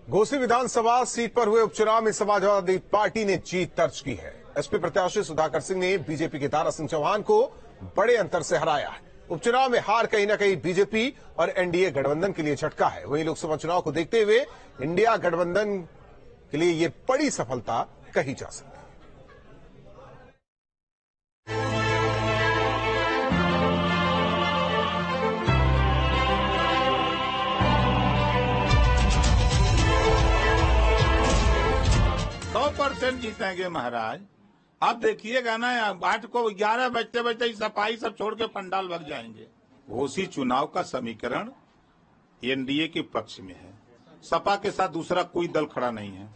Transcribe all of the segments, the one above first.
घोसी विधानसभा seat पर हुए उपचुनाव में समाजवादी पार्टी ने जीत दर्ज की है। एसपी प्रत्याशी सुधाकर सिंह ने बीजेपी के दारा सिंह चौहान को बड़े अंतर से हराया है। उपचुनाव में हार कहीं न कहीं बीजेपी और एनडीए गठबंधन के लिए झटका है। वहीं लोकसभा चुनाव को देखते हुए इंडिया गठबंधन के लिए ये बड़ी सफलता कही जा सकती है। % जीतेंगे महाराज। अब देखिएगा ना, 8 को 11 बजते बजते सफाई सब छोड़ के पंडाल भग जाएंगे। घोसी चुनाव का समीकरण एनडीए के पक्ष में है। सपा के साथ दूसरा कोई दल खड़ा नहीं है।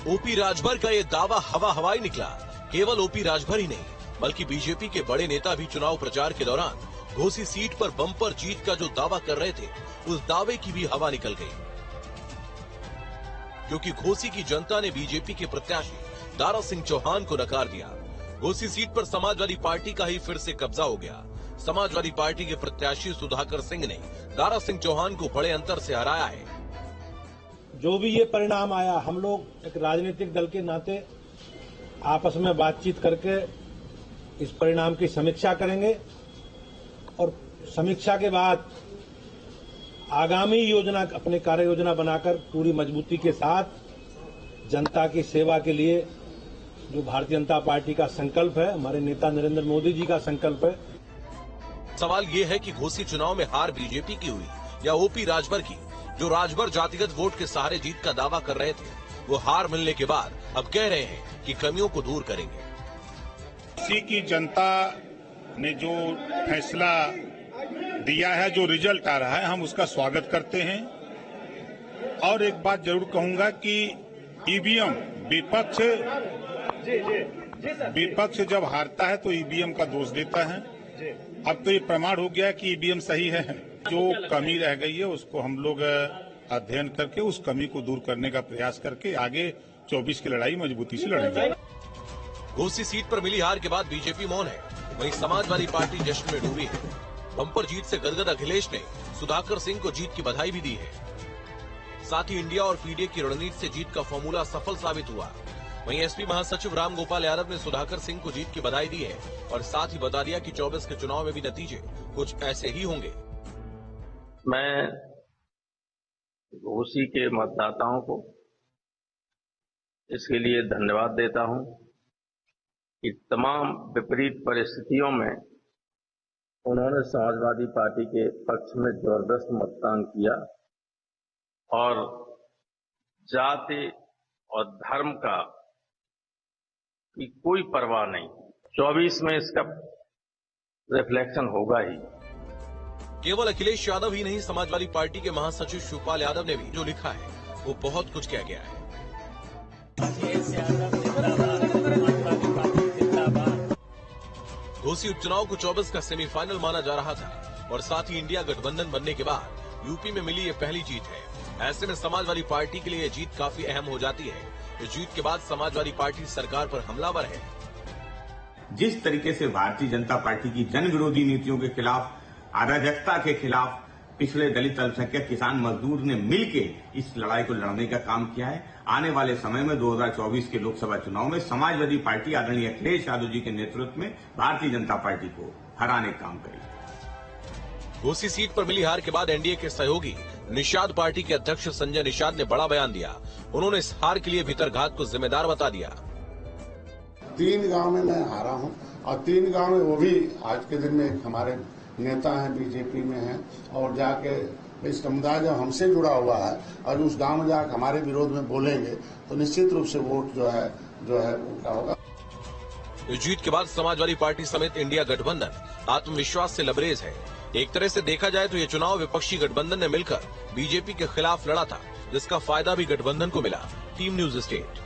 ओपी राजभर का ये दावा हवाई निकला। केवल ओपी राजभर ही नहीं बल्कि बीजेपी के बड़े नेता भी चुनाव प्रचार के दौरान घोसी सीट पर बम्पर जीत का जो दावा कर रहे थे, उस दावे की भी हवा निकल गई, क्योंकि घोसी की जनता ने बीजेपी के प्रत्याशी दारा सिंह चौहान को नकार दिया। घोसी सीट पर समाजवादी पार्टी का ही फिर से कब्जा हो गया। समाजवादी पार्टी के प्रत्याशी सुधाकर सिंह ने दारा सिंह चौहान को बड़े अंतर से हराया है। जो भी ये परिणाम आया, हम लोग एक राजनीतिक दल के नाते आपस में बातचीत करके इस परिणाम की समीक्षा करेंगे और समीक्षा के बाद आगामी योजना, अपने कार्य योजना बनाकर पूरी मजबूती के साथ जनता की सेवा के लिए जो भारतीय जनता पार्टी का संकल्प है, हमारे नेता नरेंद्र मोदी जी का संकल्प है। सवाल ये है कि घोसी चुनाव में हार बीजेपी की हुई या ओपी राजभर की, जो राजभर जातिगत वोट के सहारे जीत का दावा कर रहे थे, वो हार मिलने के बाद अब कह रहे हैं कि कमियों को दूर करेंगे। घोसी की जनता ने जो फैसला दिया है, जो रिजल्ट आ रहा है, हम उसका स्वागत करते हैं। और एक बात जरूर कहूंगा कि ईवीएम विपक्ष जब हारता है तो ईवीएम का दोष देता है। अब तो ये प्रमाण हो गया कि ईवीएम सही है। जो कमी रह गई है उसको हम लोग अध्ययन करके उस कमी को दूर करने का प्रयास करके आगे 24 की लड़ाई मजबूती से लड़ेंगे। घोसी सीट पर मिली हार के बाद बीजेपी मौन है, वहीं समाजवादी पार्टी जश्न में डूबी है। बम्पर जीत से गदगद अखिलेश ने सुधाकर सिंह को जीत की बधाई भी दी है। साथ ही इंडिया और पीडीए की रणनीति से जीत का फॉर्मूला सफल साबित हुआ। वहीं एसपी महासचिव राम गोपाल यादव ने सुधाकर सिंह को जीत की बधाई दी है और साथ ही बता दिया कि 24 के चुनाव में भी नतीजे कुछ ऐसे ही होंगे। मैं घोसी के मतदाताओं को इसके लिए धन्यवाद देता हूं कि तमाम विपरीत परिस्थितियों में उन्होंने समाजवादी पार्टी के पक्ष में जबरदस्त मतदान किया और जाति और धर्म का की कोई परवाह नहीं। 24 में इसका रिफ्लेक्शन होगा ही। केवल अखिलेश यादव ही नहीं, समाजवादी पार्टी के महासचिव शिवपाल यादव ने भी जो लिखा है वो बहुत कुछ कह गया है। घोसी उपचुनाव को 24 का सेमीफाइनल माना जा रहा था और साथ ही इंडिया गठबंधन बनने के बाद यूपी में मिली ये पहली जीत है। ऐसे में समाजवादी पार्टी के लिए ये जीत काफी अहम हो जाती है। इस जीत के बाद समाजवादी पार्टी सरकार पर हमलावर है। जिस तरीके से भारतीय जनता पार्टी की जन विरोधी नीतियों के खिलाफ, अराजकता के खिलाफ पिछले दलित, अल्पसंख्यक, किसान, मजदूर ने मिलके इस लड़ाई को लड़ने का काम किया है, आने वाले समय में 2024 के लोकसभा चुनाव में समाजवादी पार्टी आदरणीय अखिलेश यादव जी के नेतृत्व में भारतीय जनता पार्टी को हराने का काम करेगी। घोसी सीट पर मिली हार के बाद एनडीए के सहयोगी निषाद पार्टी के अध्यक्ष संजय निषाद ने बड़ा बयान दिया। उन्होंने इस हार के लिए भीतरघात को जिम्मेदार बता दिया। 3 गांव में मैं हारा हूं और 3 गांव में वो भी आज के दिन में हमारे नेता हैं, बीजेपी में हैं, और जाके इस समुदाय जब हमसे जुड़ा हुआ है और उस गांव में जाकर हमारे विरोध में बोलेंगे तो निश्चित रूप से वोट जो है उनका होगा। इस जीत के बाद समाजवादी पार्टी समेत इंडिया गठबंधन आत्मविश्वास से लबरेज है। एक तरह से देखा जाए तो ये चुनाव विपक्षी गठबंधन ने मिलकर बीजेपी के खिलाफ लड़ा था, जिसका फायदा भी गठबंधन को मिला। Team news state.